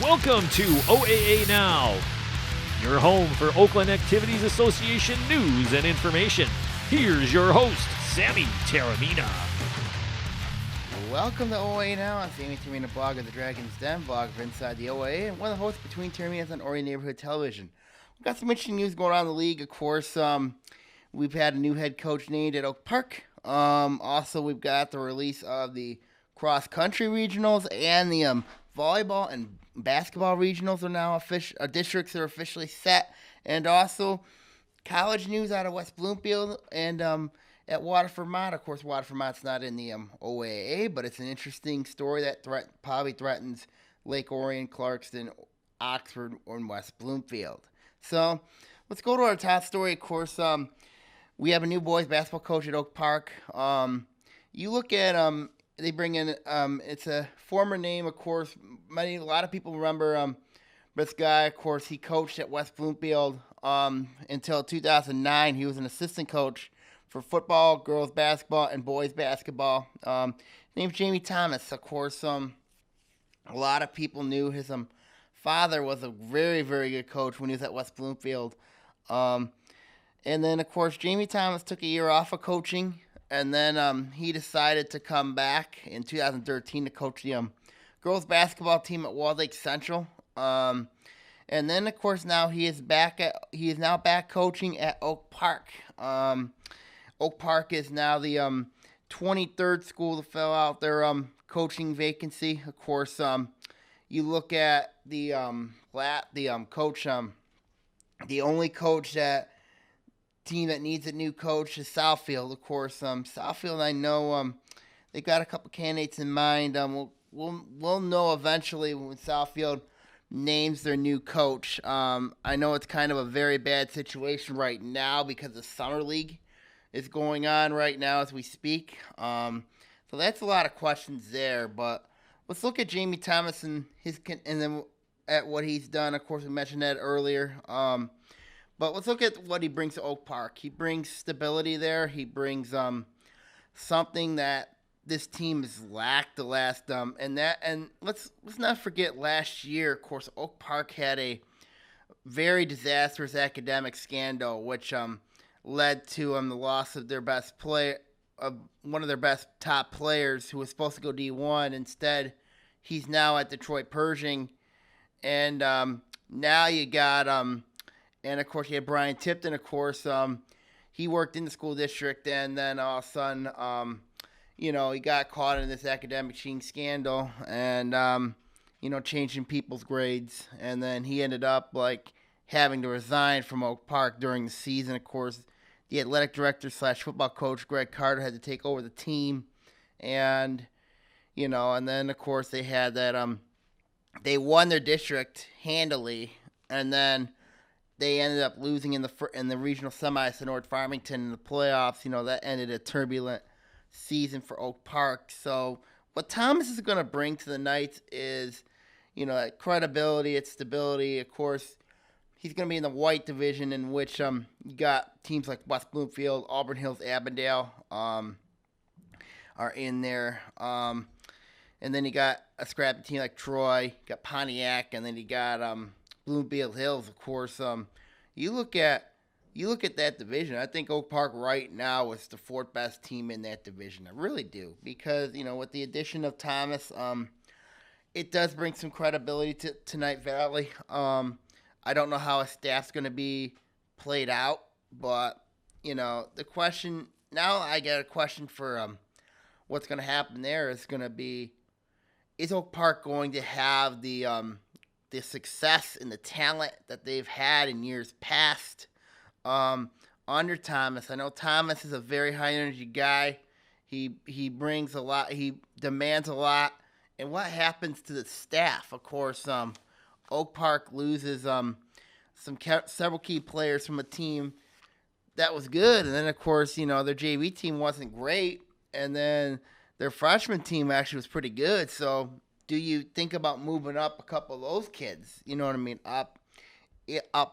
Welcome to OAA Now, your home for Oakland Activities Association news and information. Here's your host, Sammy Taormina. Welcome to OAA Now. I'm Sammy Taormina, blog of the Dragon's Den, blog of Inside the OAA, and one of the hosts between Taormina's on OAA Neighborhood Television. We've got some interesting news going on in the league. Of course, we've had a new head coach named at Oak Park. Also, we've got the release of the cross-country regionals and the volleyball and basketball regionals are now districts are officially set. And also, college news out of West Bloomfield and at Waterford Mott. Of course, Waterford Mott's not in the OAA, but it's an interesting story that probably threatens Lake Orion, Clarkston, Oxford, and West Bloomfield. So let's go to our top story. Of course, we have a new boys basketball coach at Oak Park. You look at they bring in it's a former name, of course. A lot of people remember this guy. Of course, he coached at West Bloomfield until 2009. He was an assistant coach for football, girls basketball, and boys basketball. Named Jamie Thomas. Of course, a lot of people knew his father was a very, very good coach when he was at West Bloomfield. And then, of course, Jamie Thomas took a year off of coaching, and then he decided to come back in 2013 to coach the girls basketball team at Walled Lake Central. And then, of course, now he is now back coaching at Oak Park. Oak Park is now the 23rd school to fill out their coaching vacancy. Of course, you look at the coach, the only coach team that needs a new coach is Southfield. Of course, Southfield, I know they've got a couple candidates in mind. We'll know eventually when Southfield names their new coach. I know it's kind of a very bad situation right now because the summer league is going on right now as we speak. So that's a lot of questions there. But let's look at Jamie Thomas and then at what he's done. Of course, we mentioned that earlier. But let's look at what he brings to Oak Park. He brings stability there. He brings something that this team has lacked the last and let's not forget last year. Of course, Oak Park had a very disastrous academic scandal, which led to the loss of their best player, one of their best top players, who was supposed to go D1. Instead, he's now at Detroit Pershing, and now you got and of course you had Brian Tipton. Of course, he worked in the school district, and then all of a sudden, he got caught in this academic cheating scandal, and changing people's grades, and then he ended up having to resign from Oak Park during the season. Of course, the athletic director / football coach, Greg Carter, had to take over the team. And, and then, of course, they had that, they won their district handily, and then they ended up losing in the regional semis to North Farmington in the playoffs. That ended a turbulent season for Oak Park. So what Thomas is going to bring to the Knights is, that credibility, its stability. Of course, he's going to be in the white division, in which you got teams like West Bloomfield, Auburn Hills, Avondale are in there. And then you got a scrappy team like Troy, you got Pontiac, and then you got Bloomfield Hills. Of course, you look at that division. I think Oak Park right now is the fourth best team in that division. I really do, because with the addition of Thomas, it does bring some credibility to Night Valley. I don't know how a staff's going to be played out, but, the question, now I get a question for what's going to happen there is going to be, is Oak Park going to have the success and the talent that they've had in years past under Thomas? I know Thomas is a very high-energy guy. He brings a lot. He demands a lot. And what happens to the staff? Of course, Oak Park loses several key players from a team that was good, and then of course their JV team wasn't great, and then their freshman team actually was pretty good. So do you think about moving up a couple of those kids? You know what I mean? Up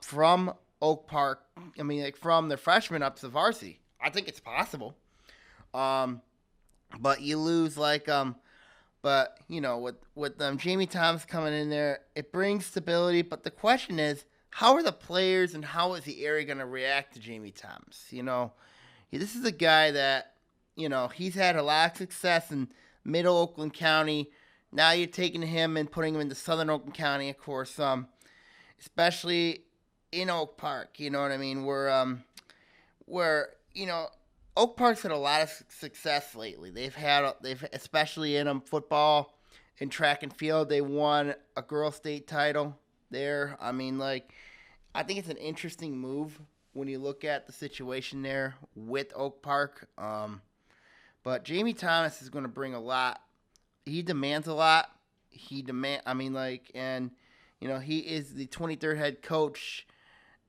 from Oak Park. I mean, from the freshman up to varsity. I think it's possible. But you lose But, with Jamie Thomas coming in there, it brings stability. But the question is, how are the players and how is the area going to react to Jamie Thomas? This is a guy that, he's had a lot of success in Middle Oakland County. Now you're taking him and putting him into Southern Oakland County, of course, especially in Oak Park. You know what I mean? Where Oak Park's had a lot of success lately. They've especially in football and track and field. They won a girls' state title there. I think it's an interesting move when you look at the situation there with Oak Park. But Jamie Thomas is going to bring a lot. He demands a lot. He is the 23rd head coach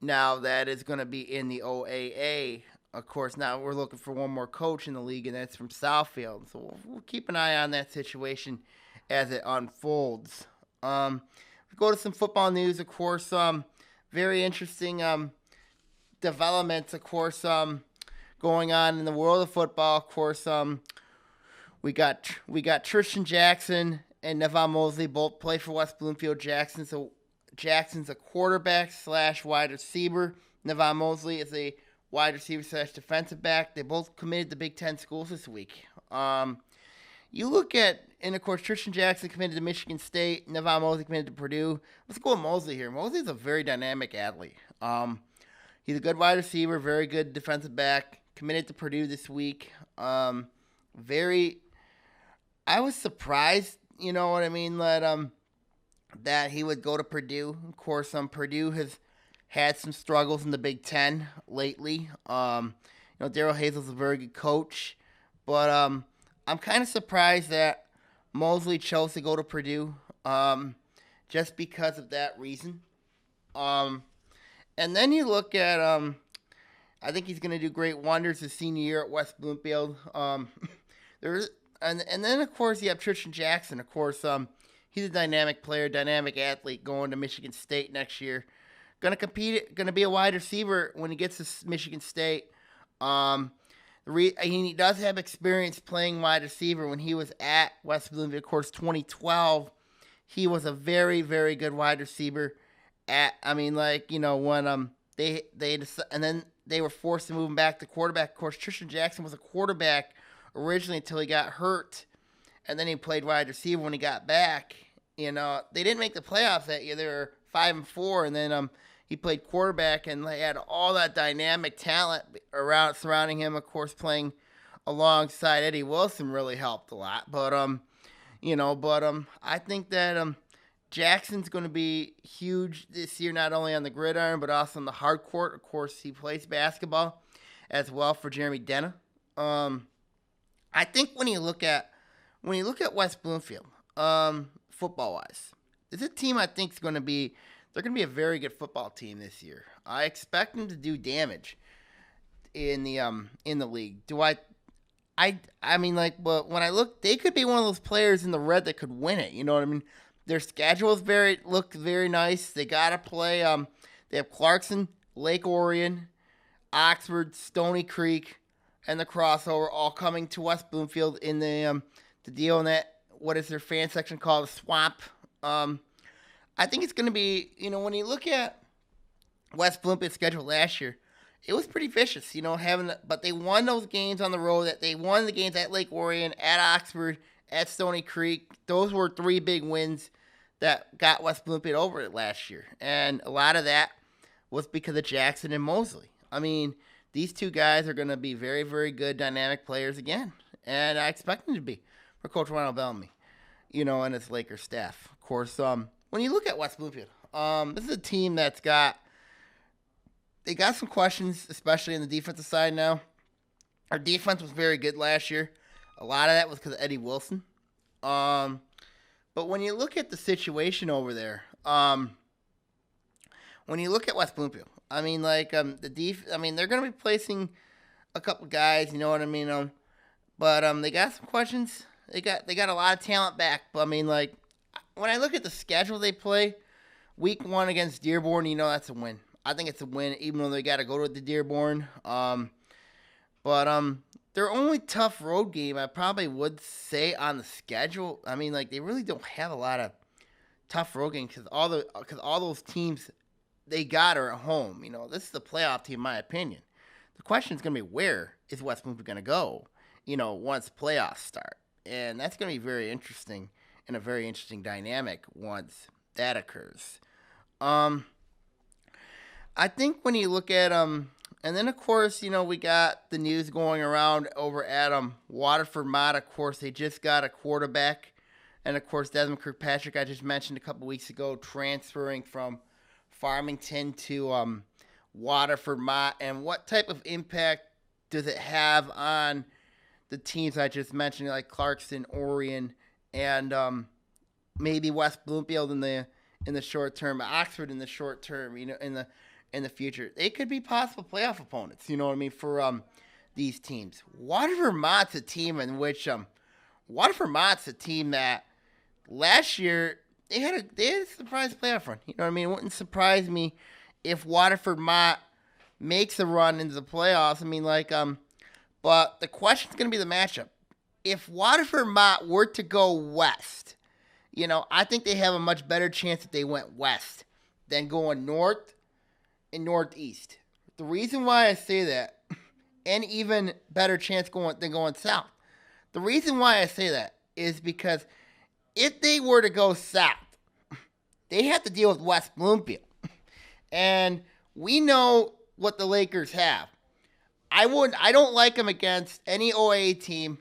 now that is going to be in the OAA. Of course, now we're looking for one more coach in the league, and that's from Southfield. So we'll keep an eye on that situation as it unfolds. We go to some football news, of course. Very interesting developments, of course, going on in the world of football. Of course, we got Tristan Jackson and Nevon Mosley both play for West Bloomfield Jackson. So Jackson's a quarterback / wide receiver. Nevon Mosley is a wide receiver / defensive back. They both committed to Big Ten schools this week. You look at, and of course, Tristan Jackson committed to Michigan State. Nevon Mosley committed to Purdue. Let's go with Mosley here. Mosley's a very dynamic athlete. He's a good wide receiver, very good defensive back. Committed to Purdue this week. I was surprised, you know what I mean, that he would go to Purdue. Of course, Purdue has had some struggles in the Big Ten lately. Darrell Hazel's a very good coach, but I'm kind of surprised that Mosley chose to go to Purdue, just because of that reason. And then you look at, I think he's going to do great wonders his senior year at West Bloomfield. And then of course you have Tristan Jackson. Of course, he's a dynamic player, dynamic athlete going to Michigan State next year. Going to be a wide receiver when he gets to Michigan State. He does have experience playing wide receiver when he was at West Bloomfield. Of course, 2012, he was a very, very good wide receiver. When they were forced to move him back to quarterback. Of course, Tristan Jackson was a quarterback originally until he got hurt, and then he played wide receiver when he got back. They didn't make the playoffs that year. They were 5-4, and then he played quarterback, and they had all that dynamic talent surrounding him. Of course, playing alongside Eddie Wilson really helped a lot. But I think that Jackson's going to be huge this year, not only on the gridiron but also on the hard court. Of course, he plays basketball as well for Jeremy Denna. I think when you look at West Bloomfield, football wise, it's a team I think is going to be. They're going to be a very good football team this year. I expect them to do damage in the league. When I look, they could be one of those players in the red that could win it. You know what I mean? Their schedule is look very nice. They got to play. They have Clarkson, Lake Orion, Oxford, Stony Creek, and the crossover all coming to West Bloomfield in the deal in that, what is their fan section called, the Swamp. I think it's going to be, when you look at West Bloomfield's schedule last year, it was pretty vicious, but they won those games on the road. That they won the games at Lake Orion, at Oxford, at Stony Creek. Those were 3 big wins that got West Bloomfield over it last year. And a lot of that was because of Jackson and Mosley. These two guys are going to be very, very good dynamic players again. And I expect them to be for Coach Ronald Bellamy, and his Lakers staff. Of course, when you look at West Bloomfield, this is a team they got some questions, especially in the defensive side now. Our defense was very good last year. A lot of that was because of Eddie Wilson. But when you look at the situation over there, when you look at West Bloomfield, they're going to be placing a couple guys, you know what I mean? But they got some questions. They got a lot of talent back. But when I look at the schedule they play, week 1 against Dearborn, that's a win. I think it's a win, even though they got to go to the Dearborn. But their only tough road game, I probably would say on the schedule. I mean, like they really don't have a lot of tough road games because all those teams they got are at home. This is the playoff team, in my opinion. The question is going to be where is West Bloomfield going to go? Once playoffs start, and that's going to be very interesting and a very interesting dynamic once that occurs. I think when you look at and then of course we got the news going around over at Waterford Mott. Of course, they just got a quarterback, and of course Desmond Kirkpatrick, I just mentioned a couple weeks ago, transferring from Farmington to Waterford Mott. And what type of impact does it have on the teams I just mentioned, like Clarkston, Orion, and maybe West Bloomfield in the short term, Oxford in the short term, in the future? They could be possible playoff opponents, you know what I mean, for these teams. Waterford Mott's a team in which Waterford Mott's a team that last year they had a surprise playoff run. You know what I mean? It wouldn't surprise me if Waterford Mott makes a run into the playoffs. I mean, but the question's going to be the matchup. If Waterford Mott were to go west, I think they have a much better chance if they went west than going north and northeast. The reason why I say that, and even better chance than going south. The reason why I say that is because if they were to go south, they have to deal with West Bloomfield. And we know what the Lakers have. I don't like them against any OAA team.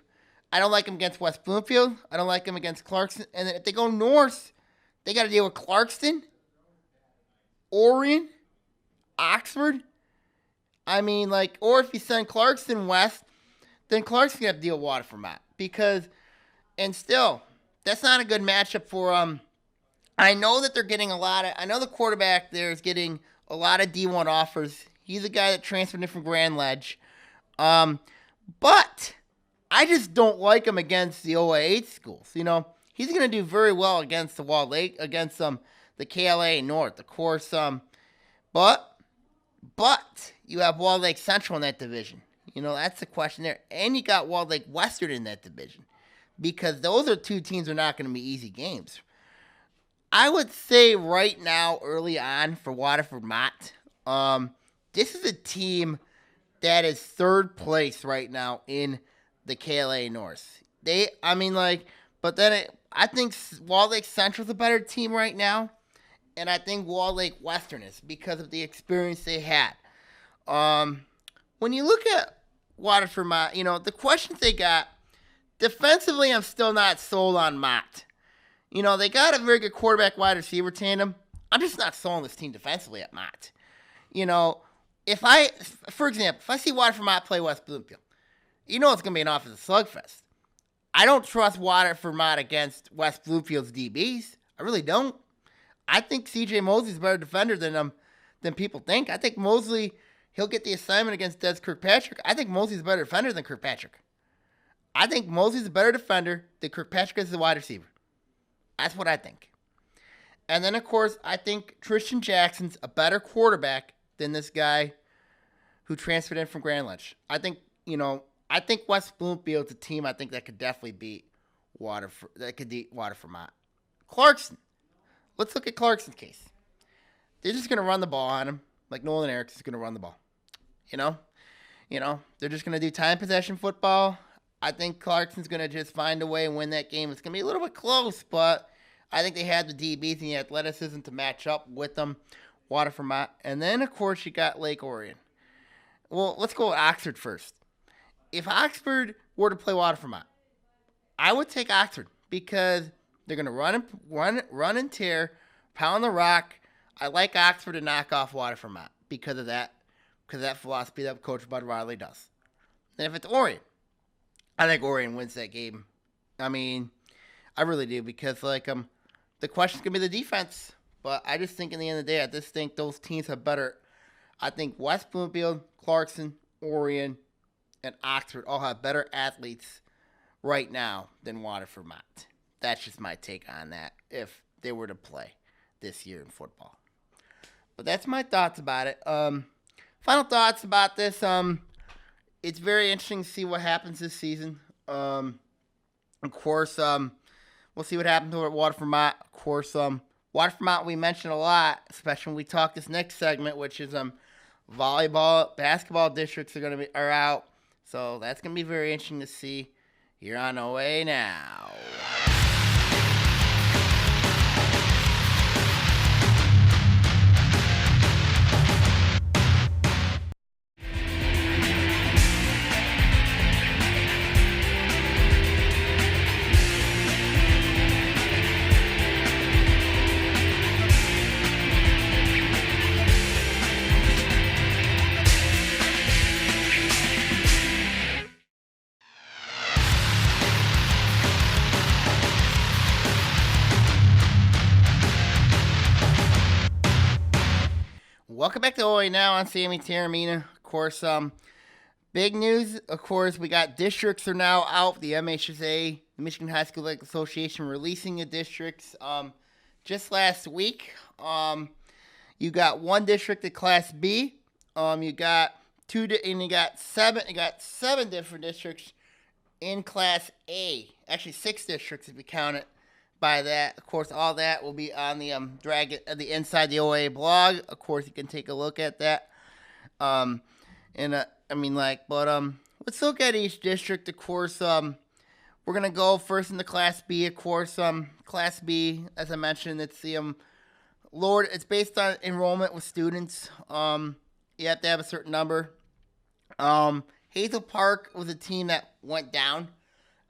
I don't like them against West Bloomfield. I don't like them against Clarkston. And then if they go north, they got to deal with Clarkston, Orion, Oxford. I mean, or if you send Clarkston west, then Clarkston going to have to deal with Waterford Mott. And still, that's not a good matchup for, I know that they're getting I know the quarterback there is getting a lot of D1 offers. He's a guy that transferred in from Grand Ledge. But I just don't like him against the OAA schools. He's going to do very well against the Walled Lake, against the KLA North, of course. But you have Walled Lake Central in that division. That's the question there. And you got Walled Lake Western in that division, because those are two teams that are not going to be easy games. I would say right now, early on for Waterford Mott, this is a team that is third place right now in the KLA North. But then I think Walled Lake Central is a better team right now, and I think Walled Lake Western is because of the experience they had. When you look at Waterford Mott, the questions they got defensively, I'm still not sold on Mott. They got a very good quarterback wide receiver tandem. I'm just not sold on this team defensively at Mott. For example, if I see Waterford Mott play West Bloomfield, it's going to be an offensive slugfest. I don't trust Waterford Mott against West Bloomfield's DBs. I really don't. I think C.J. Mosley's a better defender than people think. I think Mosley, he'll get the assignment against Des Kirkpatrick. I think Mosley's a better defender than Kirkpatrick. I think Mosley's a better defender than Kirkpatrick is a wide receiver. That's what I think. And then, of course, I think Tristan Jackson's a better quarterback than this guy who transferred in from Grand Ledge. I think West Bloomfield's a team I think that could definitely beat Waterford Mott. Clarkston. Let's look at Clarkston's case. They're just going to run the ball on him, like Nolan Erickson's going to run the ball. They're just going to do time possession football. I think Clarkston's going to just find a way and win that game. It's going to be a little bit close, but I think they have the DBs and the athleticism to match up with them, Waterford Mott. And then, of course, you got Lake Orion. Well, let's go with Oxford first. If Oxford were to play Waterford Mott, I would take Oxford because they're going to run and tear, pound the rock. I like Oxford to knock off Waterford Mott because of that philosophy that Coach Bud Riley does. Then if it's Orion, I think Orion wins that game. I mean, I really do because the question's gonna be the defense. But I just think in the end of the day, I just think those teams have better. I think West Bloomfield, Clarkston, Orion, and Oxford all have better athletes right now than Waterford Mott. That's just my take on that if they were to play this year in football. But that's my thoughts about it. Final thoughts about this. it's very interesting to see what happens this season. Of course, we'll see what happens over at Waterford Mott. Of course, Waterford Mott we mentioned a lot, especially when we talk this next segment, which is volleyball, basketball districts are out. So that's gonna be very interesting to see here on OAA Now. Welcome back to OAA Now. I'm Sammy Taormina. Of course, big news. Of course, we got districts are now out. The MHSA, the Michigan High School Athletic Association, releasing the districts. Just last week, you got one district at Class B. You got you got seven different districts in Class A. Actually, 6 districts if you count it by that. Of course, all that will be on the the Inside the OAA blog. Of course, you can take a look at that. Let's look at each district. Of course, we're gonna go first into Class B. Of course, Class B, as I mentioned, it's the it's based on enrollment with students. You have to have a certain number. Hazel Park was a team that went down.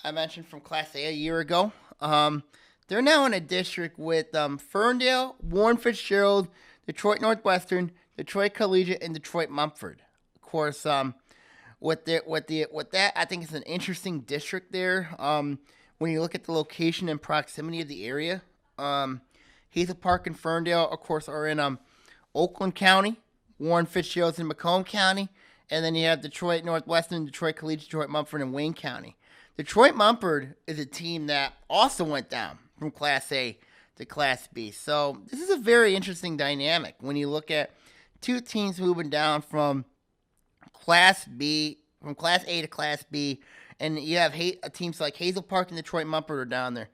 I mentioned from Class A year ago. They're now in a district with Ferndale, Warren Fitzgerald, Detroit Northwestern, Detroit Collegiate, and Detroit Mumford. Of course, with that, I think it's an interesting district there. When you look at the location and proximity of the area, Hazel Park and Ferndale, of course, are in Oakland County. Warren Fitzgerald's in Macomb County, and then you have Detroit Northwestern, Detroit Collegiate, Detroit Mumford, and Wayne County. Detroit Mumford is a team that also went down from Class A to Class B. So this is a very interesting dynamic when you look at two teams moving down from Class A to Class B, and you have teams like Hazel Park and Detroit Mumford are down there.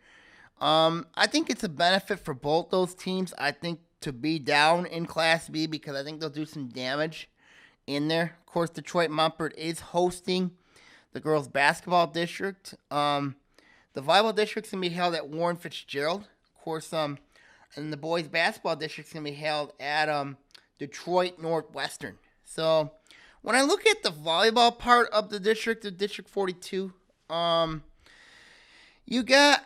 I think it's a benefit for both those teams, I think, to be down in Class B because I think they'll do some damage in there. Of course, Detroit Mumford is hosting the girls' basketball district. The volleyball district's going to be held at Warren Fitzgerald. Of course, and the boys' basketball district's going to be held at Detroit Northwestern. So when I look at the volleyball part of the district, of District 42, you got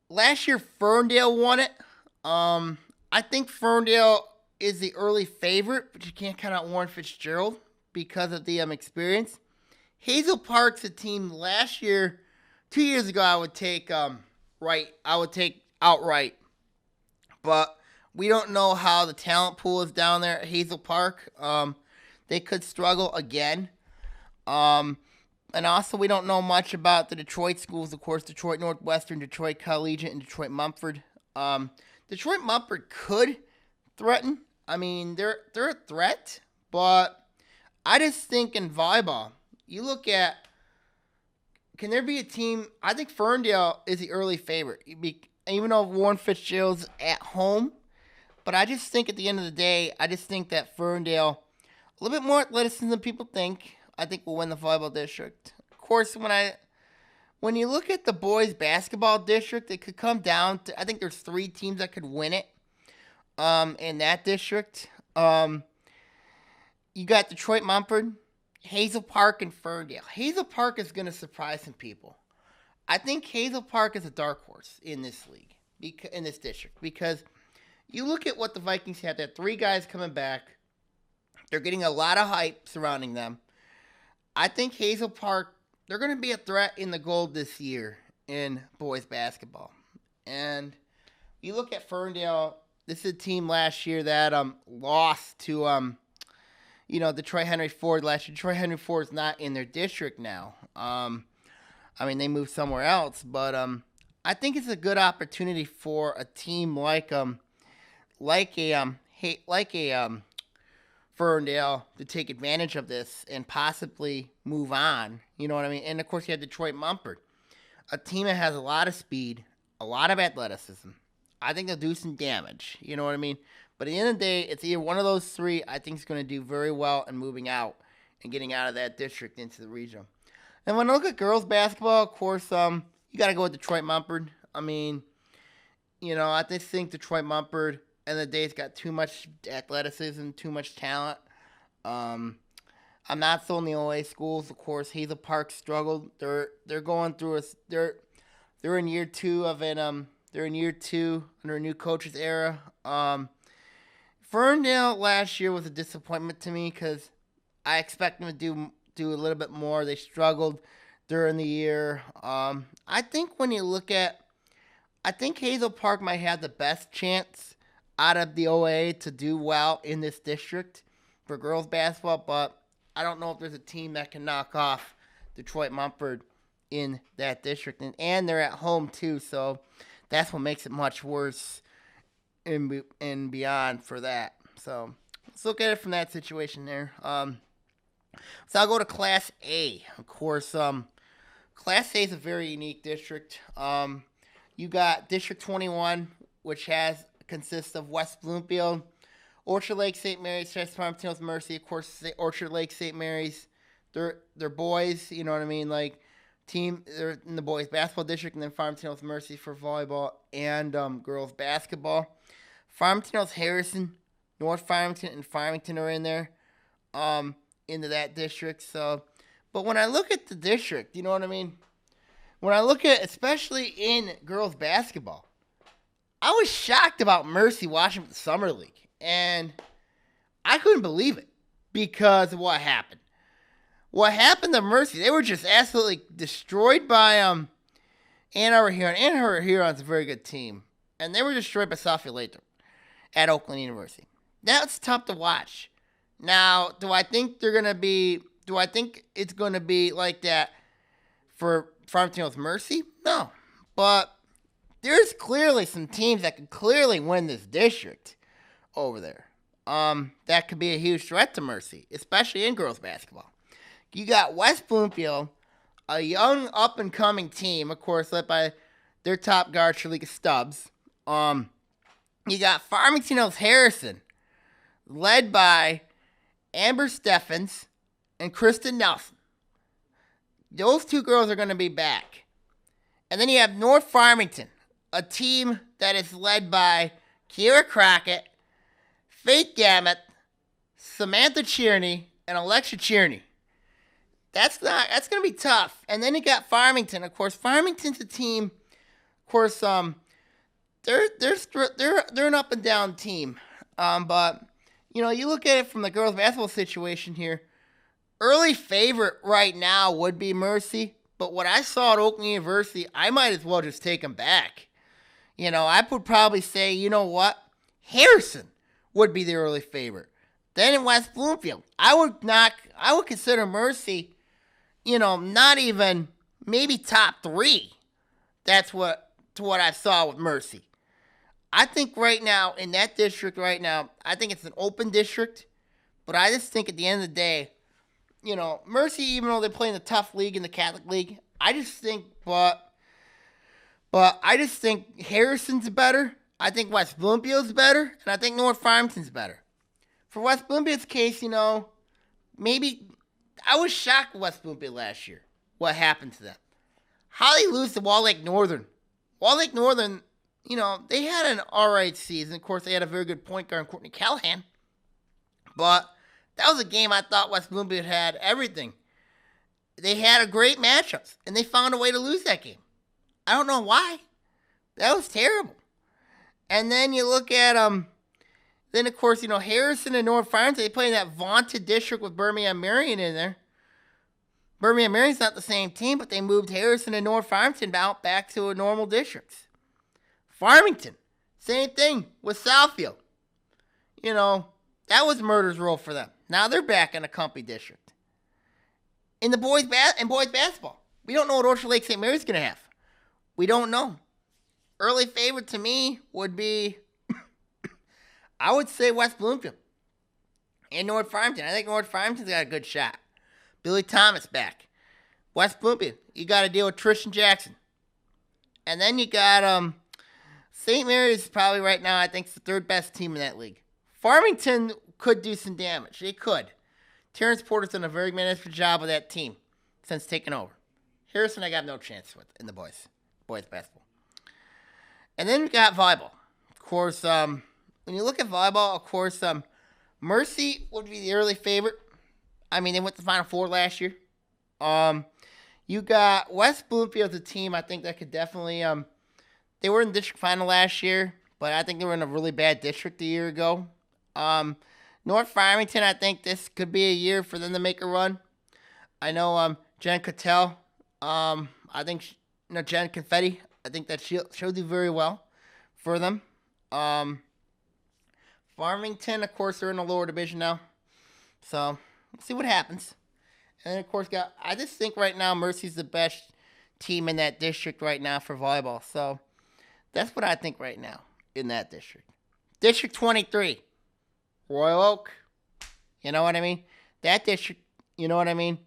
last year Ferndale won it. I think Ferndale is the early favorite, but you can't count out Warren Fitzgerald because of the experience. Hazel Park's a team last year. 2 years ago, I would take outright, but we don't know how the talent pool is down there at Hazel Park. They could struggle again, and also we don't know much about the Detroit schools. Of course, Detroit Northwestern, Detroit Collegiate, and Detroit Mumford. Detroit Mumford could threaten. I mean, they're a threat, but I just think in volleyball, you look at. Can there be a team? I think Ferndale is the early favorite, even though Warren Fitzgerald's at home. But I just think at the end of the day, I just think that Ferndale, a little bit more athleticism than people think, I think will win the volleyball district. Of course, when you look at the boys' basketball district, it could come down to, I think there's 3 teams that could win it in that district. You got Detroit Mumford, Hazel Park, and Ferndale. Hazel Park is going to surprise some people. I think Hazel Park is a dark horse in this league, in this district, because you look at what the Vikings have. They have 3 guys coming back. They're getting a lot of hype surrounding them. I think Hazel Park, they're going to be a threat in the gold this year in boys basketball. And you look at Ferndale, this is a team last year that lost to Detroit Henry Ford last year. Detroit Henry Ford is not in their district now. They moved somewhere else, but I think it's a good opportunity for a team like Ferndale to take advantage of this and possibly move on. You know what I mean? And, of course, you have Detroit Mumford, a team that has a lot of speed, a lot of athleticism. I think they'll do some damage. You know what I mean? But at the end of the day, it's either one of those three I think is going to do very well in moving out and getting out of that district into the regional. And when I look at girls basketball, of course, you got to go with Detroit Mumford. I mean, I just think Detroit Mumford, end of the day, it's got too much athleticism, too much talent. I'm not sold on the OAA schools. Of course, Hazel Park struggled. They're going through they're in year two of an they're in year two under a new coach's era. Ferndale last year was a disappointment to me because I expect them to do a little bit more. They struggled during the year. I think when you look at, I think Hazel Park might have the best chance out of the OAA to do well in this district for girls basketball, but I don't know if there's a team that can knock off Detroit Mumford in that district. And they're at home too, so that's what makes it much worse and beyond for that. So let's look at it from that situation there. So I'll go to Class A. Of course, Class A is a very unique district. You got District 21, which consists of West Bloomfield, Orchard Lake, St. Mary's, Farmington Mercy. Of course, Orchard Lake, St. Mary's. They're boys. You know what I mean? Like they're in the boys basketball district, and then Farmington Mercy for volleyball and girls basketball. Farmington Harrison, North Farmington, and Farmington are in there. Into that district. So, but when I look at the district, you know what I mean? When I look at, especially in girls basketball, I was shocked about Mercy watching the Summer League. And I couldn't believe it because of what happened. What happened to Mercy, they were just absolutely destroyed by Ann Arbor Huron. Ann Arbor Huron's a very good team. And they were destroyed by Southfield Latham at Oakland University. That's tough to watch. Now, do I think it's going to be like that for Farmington Mercy? No. But there's clearly some teams that could clearly win this district over there. That could be a huge threat to Mercy, especially in girls basketball. You got West Bloomfield, a young up-and-coming team, of course, led by their top guard, Shalika Stubbs. You got Farmington Hills Harrison, led by Amber Steffens and Kristen Nelson. Those two girls are going to be back. And then you have North Farmington, a team that is led by Kiera Crockett, Faith Gamet, Samantha Tierney, and Alexa Tierney. That's going to be tough. And then you got Farmington. Of course, Farmington's a team. Of course, they're an up and down team. But you look at it from the girls' basketball situation here. Early favorite right now would be Mercy, but what I saw at Oakland University, I might as well just take them back. I would probably say, you know what? Harrison would be the early favorite. Then in West Bloomfield, I would consider Mercy, not even maybe top 3. That's what I saw with Mercy. I think right now, in that district right now, I think it's an open district. But I just think at the end of the day, Mercy, even though they're playing the tough league in the Catholic League, I just think Harrison's better. I think West Bloomfield's better. And I think North Farmington's better. For West Bloomfield's case, maybe I was shocked with West Bloomfield last year. What happened to them? How they lose to Wall Lake Northern. Wall Lake Northern, they had an all right season. Of course, they had a very good point guard, Courtney Callahan. But that was a game I thought West Bloomfield had everything. They had a great matchups, and they found a way to lose that game. I don't know why. That was terrible. And then you look at then of course, Harrison and North Farmington, they play in that vaunted district with Birmingham Marion in there. Birmingham Marion's not the same team, but they moved Harrison and North Farmington out back to a normal districts. Farmington, same thing with Southfield. That was murder's row for them. Now they're back in a company district. In the boys basketball, we don't know what Orchard Lake St. Mary's going to have. We don't know. Early favorite to me would be, I would say West Bloomfield. And North Farmington. I think North Farmington's got a good shot. Billy Thomas back. West Bloomfield, you got to deal with Tristan Jackson. And then you got St. Mary's probably right now, I think, is the third best team in that league. Farmington could do some damage. They could. Terrence Porter's done a very management job with that team since taking over. Harrison, I got no chance with in the boys basketball. And then we got volleyball. Of course, when you look at volleyball, of course, Mercy would be the early favorite. I mean, they went to the Final Four last year. You got West Bloomfield, a team I think that could definitely. They were in the district final last year, but I think they were in a really bad district a year ago. North Farmington, I think this could be a year for them to make a run. I know Jen Cattell. I think Jen Confetti. I think that she'll do very well for them. Farmington, of course, they're in the lower division now, so we'll see what happens. And then, of course, I just think right now Mercy's the best team in that district right now for volleyball. So that's what I think right now in that district. District 23, Royal Oak. You know what I mean? That district, you know what I mean?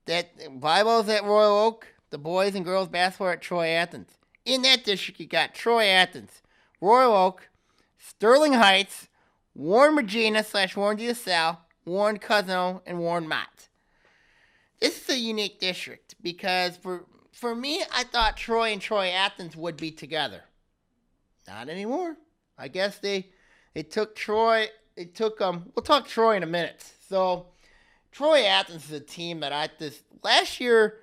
That volleyball's at Royal Oak. The boys and girls basketball at Troy Athens. In that district, you got Troy Athens, Royal Oak, Sterling Heights, Warren Regina / Warren De La Salle, Warren Cousino, and Warren Mott. This is a unique district because for me, I thought Troy and Troy Athens would be together. Not anymore. I guess they took Troy. We'll talk Troy in a minute. So Troy Athens is a team that last year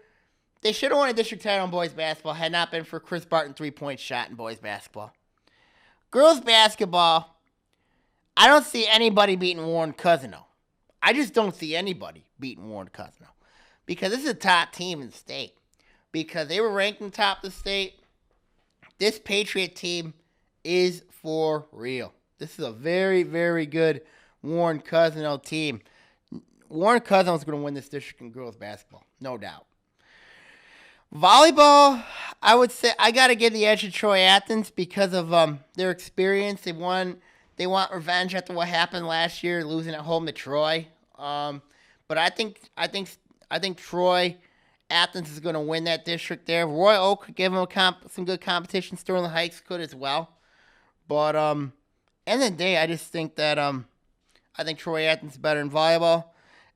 they should have won a district title in boys basketball had not been for Chris Barton 3-point shot in boys basketball. Girls basketball, I don't see anybody beating Warren Cousino. I just don't see anybody beating Warren Cousino. Because this is a top team in the state. Because they were ranked in the top of the state. This Patriot team is for real. This is a very, very good Warren Cousino team. Warren Cousino is going to win this district in girls basketball. No doubt. Volleyball, I would say I got to give the edge to Troy Athens because of their experience. They want revenge after what happened last year, losing at home to Troy. But I think Troy Athens is going to win that district there. Royal Oak could give them some good competition. Sterling Heights could as well. But end of the day, I just think that I think Troy Athens is better in volleyball.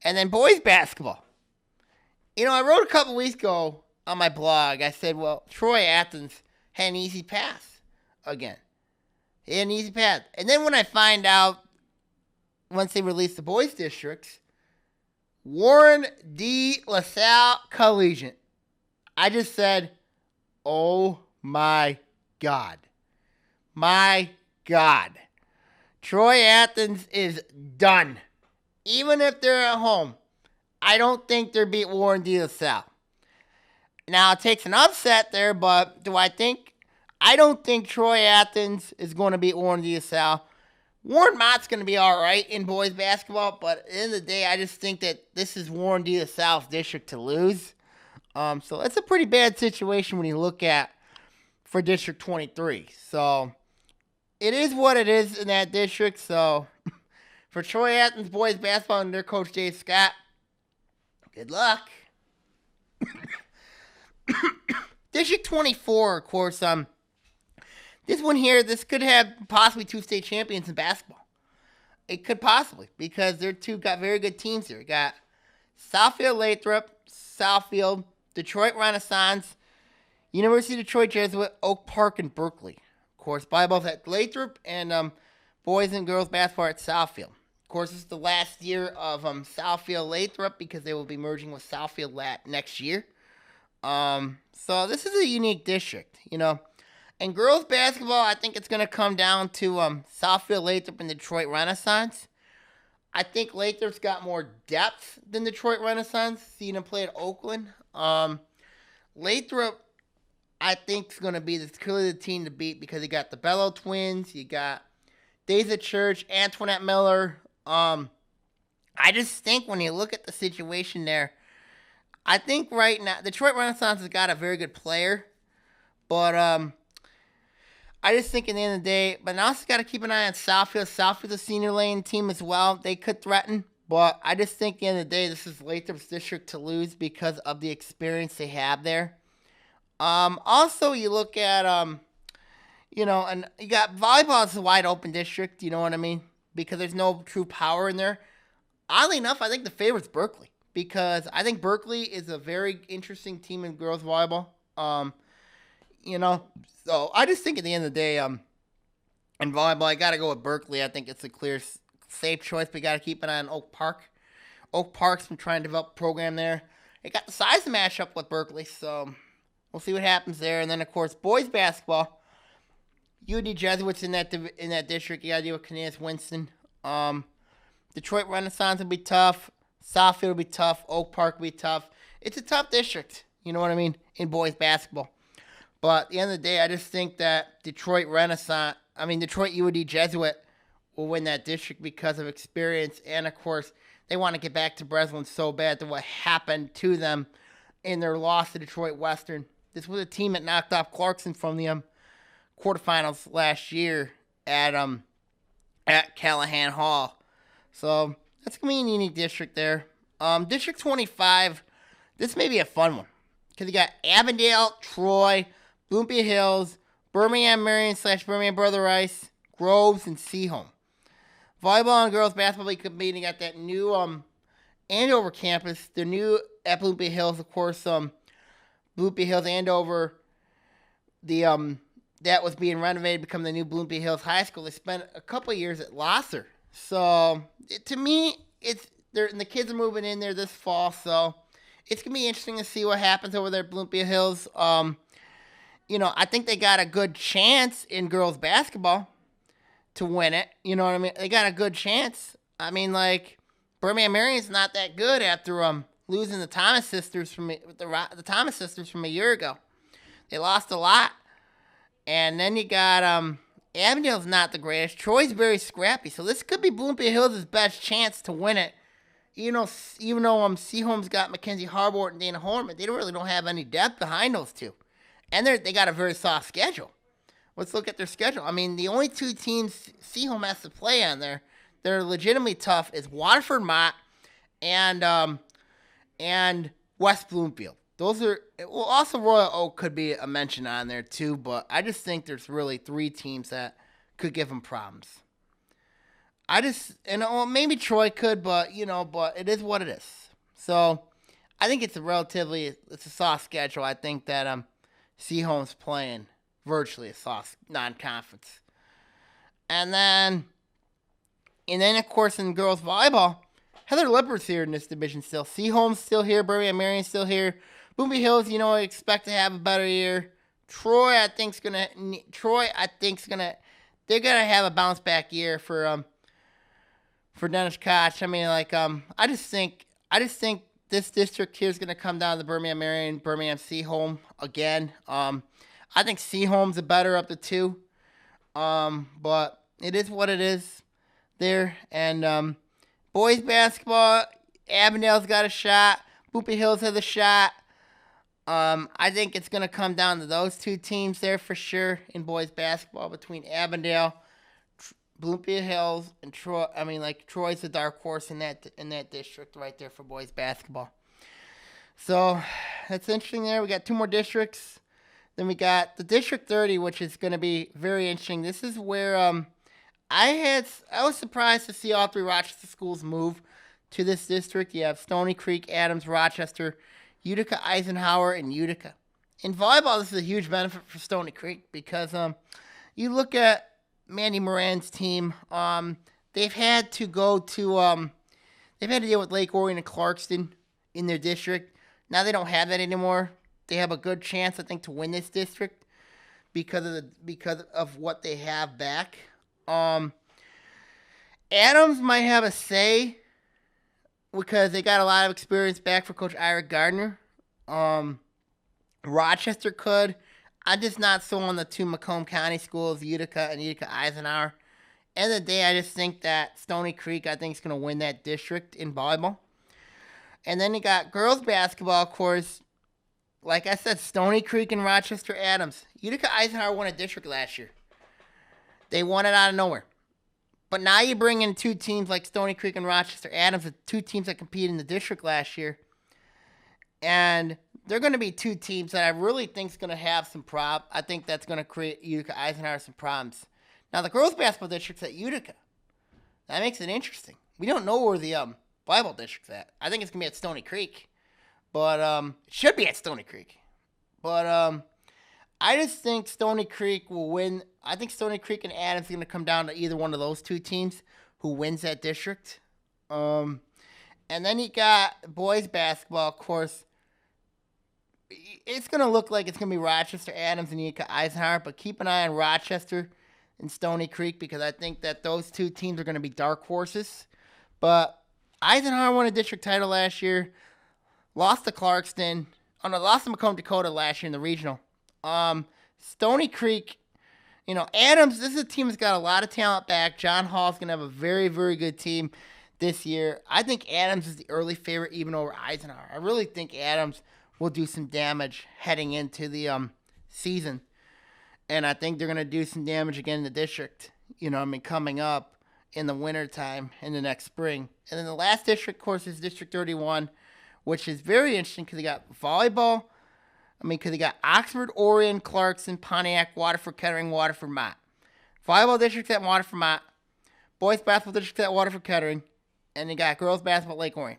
And then boys basketball. I wrote a couple weeks ago on my blog. I said, well, Troy Athens had an easy pass again. He had an easy path. And then when I find out, once they release the boys districts, Warren De La Salle Collegiate, I just said, oh my God. My God. Troy Athens is done. Even if they're at home, I don't think they'll beat Warren De La Salle. Now, it takes an upset there, but I don't think Troy Athens is going to beat Warren De La Salle. Warren Mott's going to be all right in boys basketball, but at the end of the day, I just think that this is Warren De La Salle's district to lose. So that's a pretty bad situation when you look at for District 23. So it is what it is in that district. So for Troy Athens boys basketball and their coach Dave Scott, good luck. District 24, of course, this one here, this could have possibly two state champions in basketball. It could possibly, because they're got very good teams here. You got Southfield Lathrop, Southfield, Detroit Renaissance, University of Detroit Jesuit, Oak Park, and Berkeley. Of course, volleyball's at Lathrop, and boys and girls basketball at Southfield. Of course, this is the last year of Southfield Lathrop because they will be merging with Southfield next year. So this is a unique district, And girls basketball, I think it's going to come down to Southfield Lathrop and Detroit Renaissance. I think Lathrop's got more depth than Detroit Renaissance, seeing them play at Oakland. Lathrop, I think, is going to be clearly the team to beat because you got the Bello twins, you got Daisy Church, Antoinette Miller. I just think when you look at the situation there, I think right now, Detroit Renaissance has got a very good player, but I I just think at the end of the day, but I also got to keep an eye on Southfield. Southfield's a senior lane team as well. They could threaten, but I just think at the end of the day, this is Lathrop's district to lose because of the experience they have there. Also, you look at, and you got volleyball is a wide open district, you know what I mean? Because there's no true power in there. Oddly enough, I think the favorite's Berkeley because I think Berkeley is a very interesting team in girls volleyball. So I just think at the end of the day, in volleyball, I got to go with Berkeley. I think it's a clear, safe choice, but you got to keep an eye on Oak Park. Oak Park's been trying to develop a program there. It got the size to match up with Berkeley, so we'll see what happens there. And then, of course, boys basketball. UD Jesuits in that district. You got to deal with Canisius Winston. Detroit Renaissance will be tough. Southfield will be tough. Oak Park will be tough. It's a tough district, you know what I mean, in boys basketball. But at the end of the day, I just think that Detroit UD Jesuit will win that district because of experience. And, of course, they want to get back to Breslin so bad to what happened to them in their loss to Detroit Western. This was a team that knocked off Clarkson from the quarterfinals last year at Callahan Hall. So that's going to be a unique district there. District 25, this may be a fun one. Because you got Avondale, Troy, Bloomfield Hills, Birmingham Marion / Birmingham Brother Rice, Groves, and Seaholm. Volleyball and girls basketball league competing at that new Andover campus. The new at Bloomfield Hills, of course, Bloomfield Hills, Andover, that was being renovated to become the new Bloomfield Hills High School. They spent a couple of years at Losser. So, to me, and the kids are moving in there this fall, so it's going to be interesting to see what happens over there at Bloomfield Hills. I think they got a good chance in girls basketball to win it. You know what I mean? They got a good chance. I mean, like, Birmingham Marion's not that good after losing the Thomas sisters from a year ago. They lost a lot. And then you got Avondale's not the greatest. Troy's very scrappy. So this could be Bloomfield Hills' best chance to win it. Even though Seaholm's got Mackenzie Harbort and Dana Horman, they don't have any depth behind those two. And they got a very soft schedule. Let's look at their schedule. I mean, the only two teams Seaholm has to play on there that are legitimately tough is Waterford Mott and West Bloomfield. Also Royal Oak could be a mention on there too, but I just think there's really three teams that could give them problems. Maybe Troy could, but it is what it is. So I think it's a soft schedule. I think that Seaholm's playing virtually a soft non-conference. And then of course in girls volleyball, Heather Lippert's here in this division still. Seaholm's still here. Birmingham Marion's still here. Bloomfield Hills, I expect to have a better year. Troy, they're gonna have a bounce back year for Dennis Koch. I mean, I just think this district here is gonna come down to Birmingham Marion, Birmingham Seaholm again. I think Seaholm's a better up to two. But it is what it is there. And boys basketball, Avondale's got a shot. Bloomfield Hills has a shot. I think it's going to come down to those two teams there for sure in boys basketball between Avondale, Bloomfield Hills, and Troy. I mean, Troy's the dark horse in that district right there for boys basketball. So that's interesting there. We got two more districts. Then we got the District 30, which is going to be very interesting. This is where I was surprised to see all three Rochester schools move to this district. You have Stony Creek, Adams, Rochester, Utica, Eisenhower, and Utica. In volleyball, this is a huge benefit for Stony Creek because you look at Mandy Moran's team. They've had to deal with Lake Orion and Clarkston in their district. Now they don't have that anymore. They have a good chance, I think, to win this district because of what they have back. Adams might have a say because they got a lot of experience back for Coach Ira Gardner. Rochester could. I'm just not so on the two Macomb County schools, Utica and Utica Eisenhower. End of the day, I just think that Stony Creek, I think, is going to win that district in volleyball. And then you got girls basketball, of course. Like I said, Stony Creek and Rochester Adams. Utica Eisenhower won a district last year. They won it out of nowhere. But now you bring in two teams like Stony Creek and Rochester Adams, the two teams that competed in the district last year. And they're going to be two teams that I really think is going to have some problems. I think that's going to create Utica Eisenhower some problems. Now, the girls' basketball district's at Utica. That makes it interesting. We don't know where the volleyball district's at. I think it's going to be at Stony Creek. But it should be at Stony Creek. But I just think Stony Creek will win. I think Stony Creek and Adams are going to come down to either one of those two teams who wins that district. And then you got boys basketball, of course. It's going to look like it's going to be Rochester Adams and Utica Eisenhower, but keep an eye on Rochester and Stony Creek because I think that those two teams are going to be dark horses. But Eisenhower won a district title last year, lost to Clarkston. Lost to Macomb, Dakota last year in the regional. Stony Creek, Adams, this is a team that's got a lot of talent back. John Hall's going to have a very, very good team this year. I think Adams is the early favorite even over Eisenhower. I really think Adams will do some damage heading into the season. And I think they're going to do some damage again in the district, coming up in the wintertime in the next spring. And then the last district, of course, is District 31, which is very interesting because they got volleyball. Because they got Oxford, Orion, Clarkson, Pontiac, Waterford, Kettering, Waterford, Mott. Volleyball districts at Waterford, Mott. Boys basketball districts at Waterford, Kettering. And they got girls basketball at Lake Orion.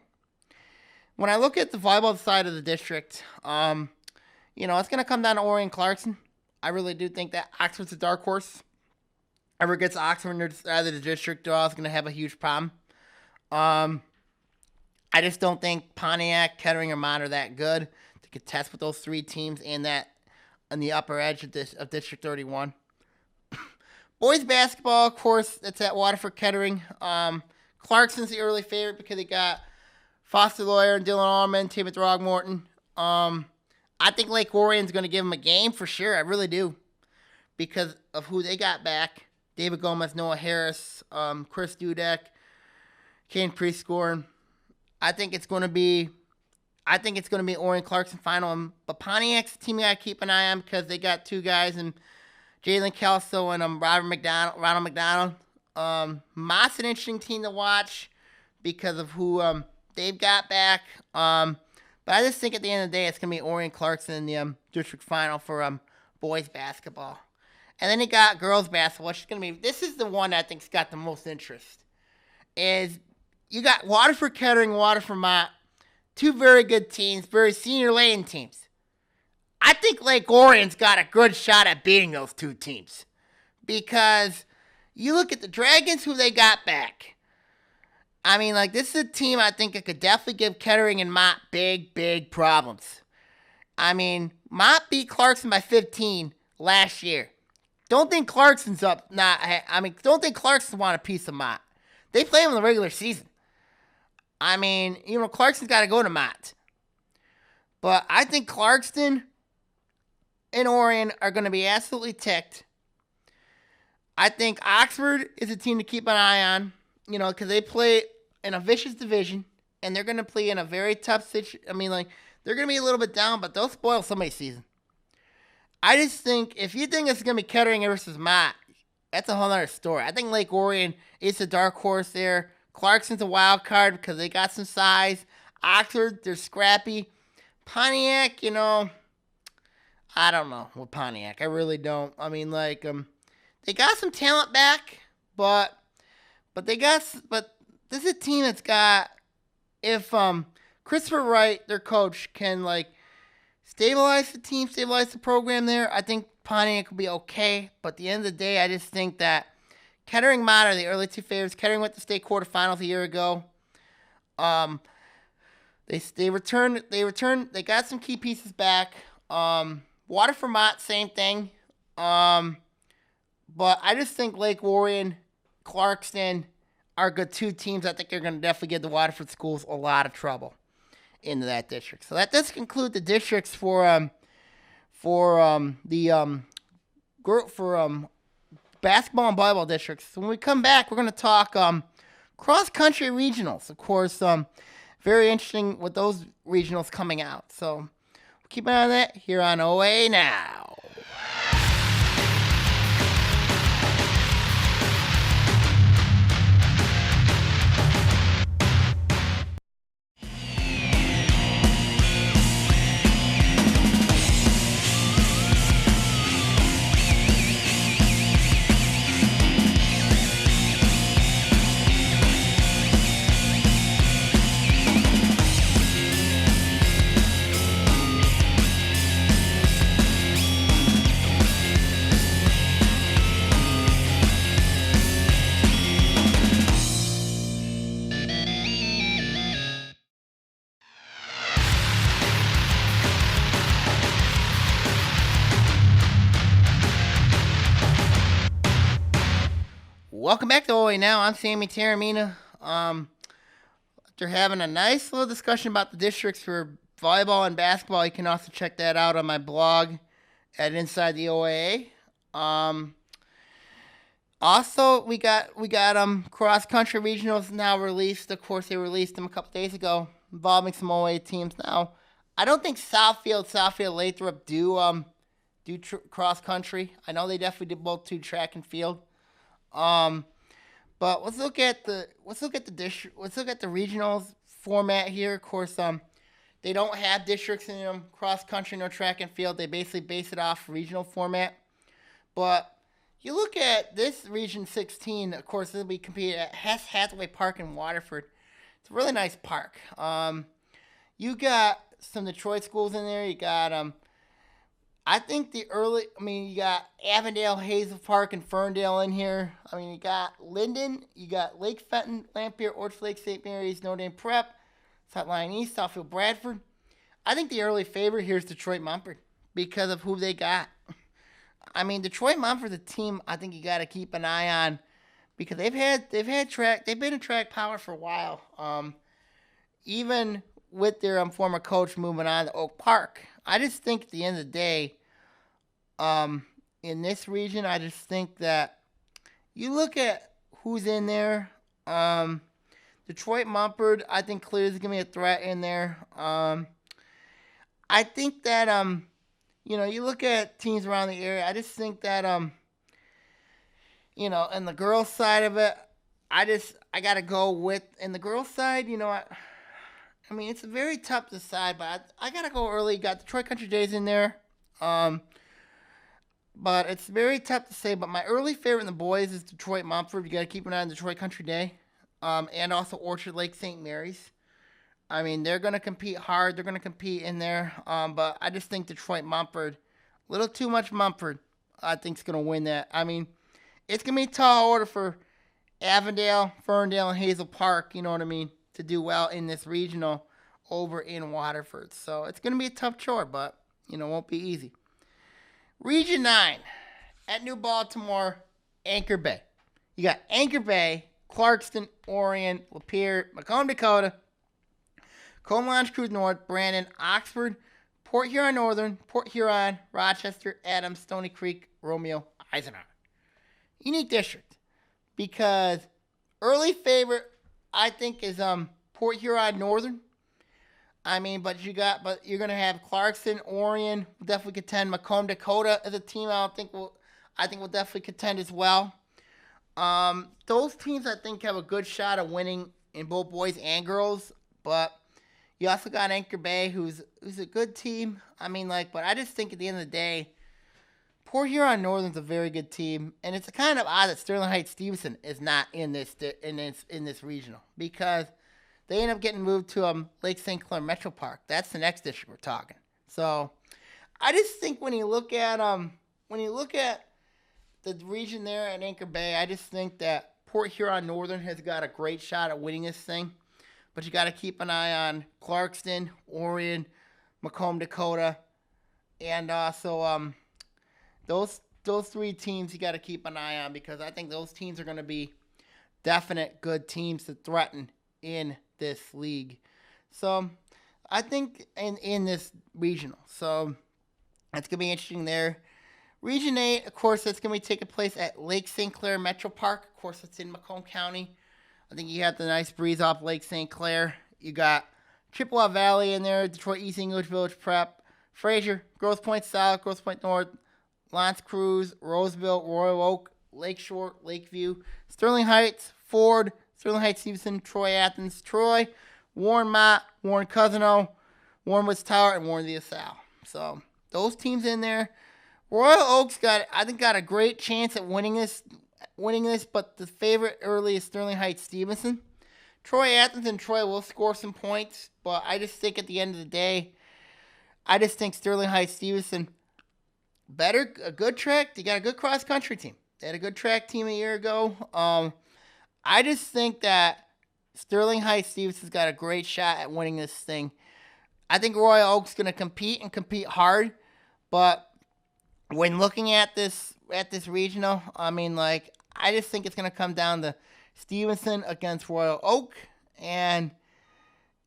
When I look at the volleyball side of the district, it's going to come down to Orion, Clarkson. I really do think that Oxford's a dark horse. Ever gets Oxford in their side of the district, they're always going to have a huge problem. I just don't think Pontiac, Kettering, or Mott are that good to contest with those three teams and that on the upper edge of District 31. Boys basketball, of course, that's at Waterford, Kettering. Clarkson's the early favorite because they got Foster Lawyer and Dylan Allman, Tim Throgmorton. I think Lake Orion's going to give them a game for sure. I really do. Because of who they got back. David Gomez, Noah Harris, Chris Dudek, Kane Prescorn. I think it's going to be Orion Clarkson final. But Pontiac's the team you got to keep an eye on because they got two guys in Jalen Kelso and Ronald McDonald. Mott's an interesting team to watch because of who they've got back. But I just think at the end of the day, it's going to be Orion Clarkson in the district final for boys basketball. And then you got girls basketball, which is going to be, this is the one that I think's got the most interest. Is you got Waterford Kettering, Waterford Mott, two very good teams, very senior laden teams. I think Lake Orion's got a good shot at beating those two teams. Because you look at the Dragons, who they got back. This is a team I think that could definitely give Kettering and Mott big, big problems. Mott beat Clarkson by 15 last year. Don't think Clarkson's don't think Clarkson want a piece of Mott. They play him in the regular season. Clarkson's got to go to Mott. But I think Clarkston and Orion are going to be absolutely ticked. I think Oxford is a team to keep an eye on, because they play in a vicious division, and they're going to play in a very tough situation. They're going to be a little bit down, but they'll spoil somebody's season. I just think, if you think it's going to be Kettering versus Mott, that's a whole other story. I think Lake Orion is a dark horse there. Clarkson's a wild card because they got some size. Oxford, they're scrappy. Pontiac, I don't know with Pontiac. I really don't. They got some talent back, but this is a team that's got, if Christopher Wright, their coach, can stabilize the team, stabilize the program there, I think Pontiac will be okay. But at the end of the day, I just think that Kettering Mott are the early two favorites. Kettering went to state quarterfinals a year ago. They returned. They got some key pieces back. Waterford Mott, same thing. But I just think Lake Orion, Clarkston are good two teams. I think they're going to definitely give the Waterford schools a lot of trouble into that district. So that does conclude the districts for basketball and volleyball districts. So when we come back, we're going to talk cross-country regionals. Of course, very interesting with those regionals coming out. So keep an eye on that here on OAA Now. Welcome back to OAA Now. I'm Sammy Taormina. After having a nice little discussion about the districts for volleyball and basketball, you can also check that out on my blog at Inside the OAA. Also, we got cross country regionals now released. Of course, they released them a couple days ago, involving some OAA teams. Now, I don't think Southfield, Lathrop do cross country. I know they definitely did both do track and field. But let's look at the regionals format here. Of course, they don't have districts in them, cross country nor track and field. They basically base it off regional format. But you look at this Region 16, of course, it'll be competed at Hess Hathaway Park in Waterford. It's a really nice park. You got some Detroit schools in there. You got you got Avondale, Hazel Park, and Ferndale in here. You got Linden, you got Lake Fenton, Lampier, Orchard Lake, St. Mary's, Notre Dame Prep, Southline East, Southfield, Bradford. I think the early favorite here is Detroit Mumford because of who they got. Detroit Mumford's a team I think you got to keep an eye on because they've been in track power for a while. Even with their former coach moving on to Oak Park. I just think at the end of the day, in this region, I just think that you look at who's in there. Detroit Mumford, I think clearly is going to be a threat in there. I think that, you look at teams around the area, I just think that, and the girls' side of it, I got to go with, in the girls' side, it's very tough to decide, but I got to go early. You got Detroit Country Days in there. But it's very tough to say. But my early favorite in the boys is Detroit Mumford. You got to keep an eye on Detroit Country Day. And also Orchard Lake St. Mary's. They're going to compete hard. They're going to compete in there. But I just think Detroit Mumford, a little too much Mumford, I think is going to win that. It's going to be a tall order for Avondale, Ferndale, and Hazel Park, to do well in this regional over in Waterford. So it's going to be a tough chore, but, won't be easy. Region 9 at New Baltimore, Anchor Bay. You got Anchor Bay, Clarkston, Orion, Lapeer, Macomb, Dakota, Colm Launch Cruz North, Brandon, Oxford, Port Huron Northern, Port Huron, Rochester, Adams, Stony Creek, Romeo, Eisenhower. Unique district because early favorite I think is Port Huron Northern. But you're gonna have Clarkson, Orion will definitely contend. Macomb, Dakota as a team I think will definitely contend as well. Those teams I think have a good shot of winning in both boys and girls. But you also got Anchor Bay, who's a good team. But I just think at the end of the day, Port Huron Northern's a very good team, and it's kind of odd that Sterling Heights Stevenson is not in this regional because they end up getting moved to Lake St. Clair Metro Park. That's the next district we're talking. So I just think when you look at the region there at Anchor Bay, I just think that Port Huron Northern has got a great shot at winning this thing, but you got to keep an eye on Clarkston, Orion, Macomb, Dakota, and also those three teams you got to keep an eye on because I think those teams are going to be definite good teams to threaten in this league. So I think in this regional. So that's going to be interesting there. Region 8, of course, that's going to be taking place at Lake St. Clair Metro Park. Of course, it's in Macomb County. I think you have the nice breeze off Lake St. Clair. You got Chippewa Valley in there, Detroit East English Village Prep, Fraser, Grosse Pointe South, Grosse Pointe North, L'Anse Creuse, Roseville, Royal Oak, Lakeshore, Lakeview, Sterling Heights, Ford, Sterling Heights Stevenson, Troy Athens, Troy, Warren Mott, Warren Cousino, Warren Woods Tower, and Warren the LaSalle. So those teams in there. Royal Oak's got a great chance at winning this, but the favorite early is Sterling Heights Stevenson. Troy Athens and Troy will score some points, but I just think at the end of the day, I just think Sterling Heights Stevenson a good track. They got a good cross country team. They had a good track team a year ago. I just think that Sterling Heights Stevenson's got a great shot at winning this thing. I think Royal Oak's going to compete hard, but when looking at this regional, I just think it's going to come down to Stevenson against Royal Oak, and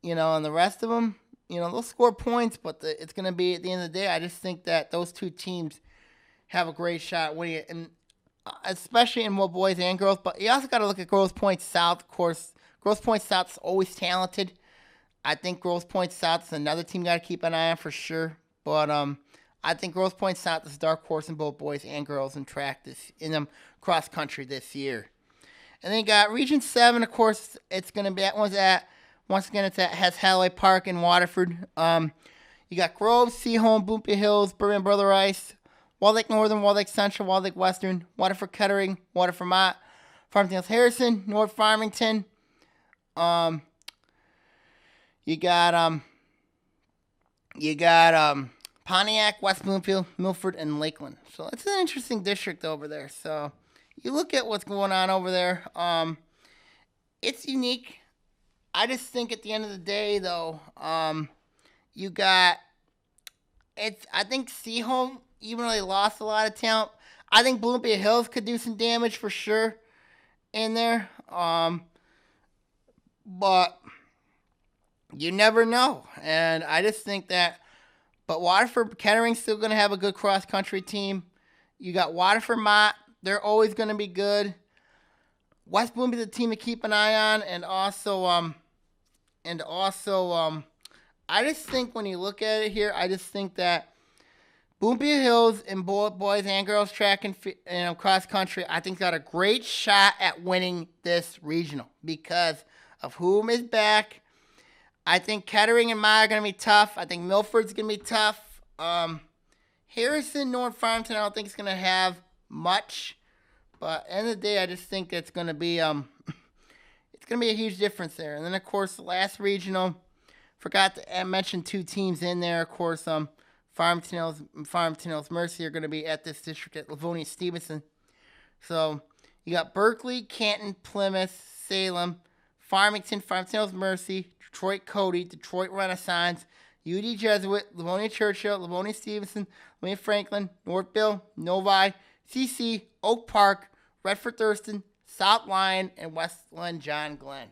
and the rest of them, they'll score points, but it's going to be at the end of the day. I just think that those two teams have a great shot at winning it, and especially in both boys and girls. But you also got to look at Grosse Pointe South. Of course, Grosse Pointe South is always talented. I think Grosse Pointe South is another team you got to keep an eye on for sure. But I think Grosse Pointe South is a dark horse in both boys and girls in track cross country this year. And then you got Region 7. Of course, it's going to be it's at Hess Hallway Park in Waterford. You got Grove, Seaholm, Bloomfield Hills, Berman Brother Rice, Walled Lake Northern, Walled Lake Central, Walled Lake Western, Waterford Kettering, Waterford Mott, Farmington Hills Harrison, North Farmington. You got Pontiac, West Bloomfield, Milford, and Lakeland. So it's an interesting district over there. So you look at what's going on over there. It's unique. I just think at the end of the day, though, I think Seaholm, even though they lost a lot of talent, I think Bloomfield Hills could do some damage for sure in there. But you never know. And I just think that, but Waterford Kettering's still going to have a good cross-country team. You got Waterford Mott. They're always going to be good. West Bloomfield's a team to keep an eye on. And also, I just think when you look at it here, I just think that Bloomfield Hills in boys and girls track and cross-country, I think got a great shot at winning this regional because of whom is back. I think Kettering and Mott are going to be tough. I think Milford's going to be tough. Harrison, North Farmington, I don't think it's going to have much. But at the end of the day, I just think it's going to be it's going to be a huge difference there. And then, of course, the last regional, forgot to mention two teams in there. Of course, Farmington Hills Mercy are going to be at this district at Livonia Stevenson. So you got Berkeley, Canton, Plymouth, Salem, Farmington Hills Mercy, Detroit Cody, Detroit Renaissance, UD Jesuit, Livonia Churchill, Livonia Stevenson, Livonia Franklin, Northville, Novi, CC, Oak Park, Redford Thurston, South Lyon, and Westland John Glenn.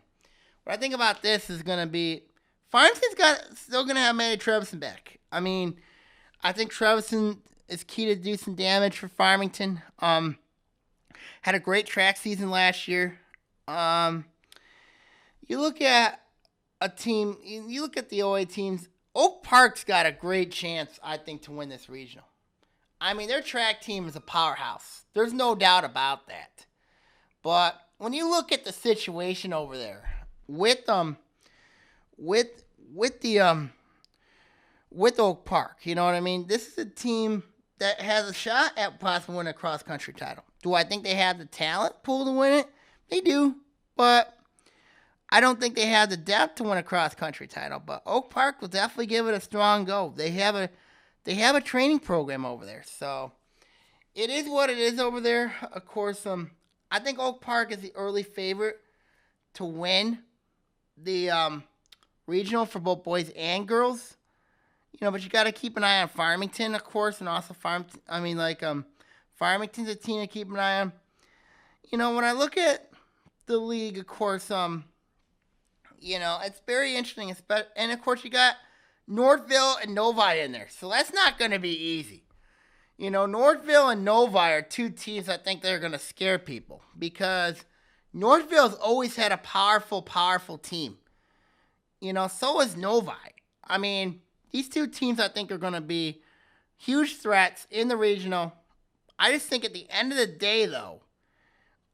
What I think about this is going to be, Farmington's still going to have Manny Trevison back. I mean, I think Trevison is key to do some damage for Farmington. Had a great track season last year. You look at a team, you look at the OA teams, Oak Park's got a great chance, I think, to win this regional. I mean, their track team is a powerhouse. There's no doubt about that. But when you look at the situation over there with Oak Park, you know what I mean? This is a team that has a shot at possibly winning a cross-country title. Do I think they have the talent pool to win it? They do, but I don't think they have the depth to win a cross-country title. But Oak Park will definitely give it a strong go. They have a training program over there, so it is what it is over there. Of course, I think Oak Park is the early favorite to win the regional for both boys and girls. But you got to keep an eye on Farmington, of course, and also Farmington's a team to keep an eye on. When I look at the league, of course, it's very interesting. And, of course, you got Northville and Novi in there. So that's not going to be easy. Northville and Novi are two teams I think they're going to scare people because Northville's always had a powerful, powerful team. So is Novi. I mean, these two teams I think are going to be huge threats in the regional. I just think at the end of the day, though,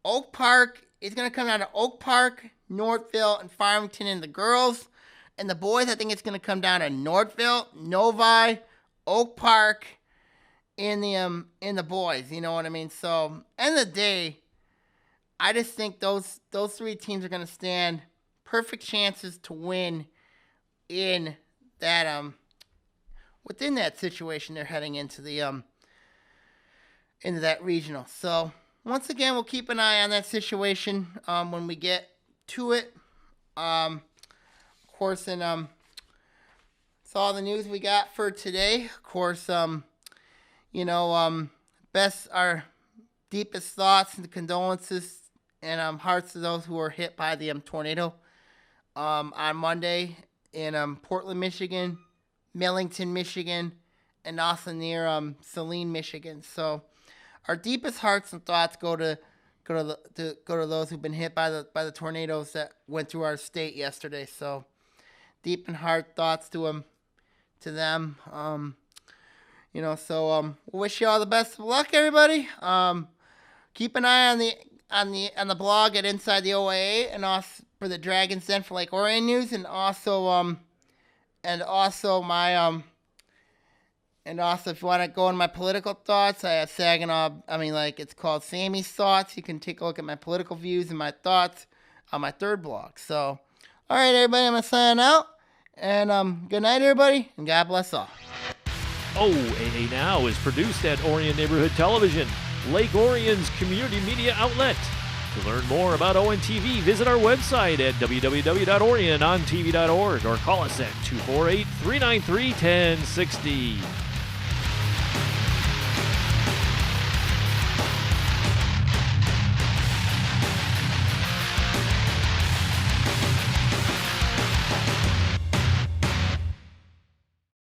Oak Park is going to come down to Oak Park, Northville, and Farmington in the girls. And the boys, I think it's going to come down to Northville, Novi, Oak Park in the boys. You know what I mean? So, end of the day, I just think those three teams are going to stand perfect chances to win in that within that situation they're heading into the into that regional. So once again, we'll keep an eye on that situation when we get to it. Of course, and that's all the news we got for today. Of course, deepest thoughts and condolences and hearts to those who were hit by the tornado on Monday in Portland, Michigan, Millington, Michigan, and also near Saline, Michigan. So our deepest hearts and thoughts go to those who've been hit by the tornadoes that went through our state yesterday. So deep and heart thoughts to them. We'll wish you all the best of luck, everybody. Keep an eye on the blog at Inside the OAA, and also for the Dragons Den for Lake Orion news, and also if you want to go in my political thoughts, I have Saginaw. It's called Sammy's Thoughts. You can take a look at my political views and my thoughts on my third blog. So, all right, everybody, I'm gonna sign out, and good night, everybody, and God bless all. OAA Now is produced at Orion Neighborhood Television, Lake Orion's community media outlet. To learn more about ONTV, visit our website at www.orionontv.org or call us at 248-393-1060.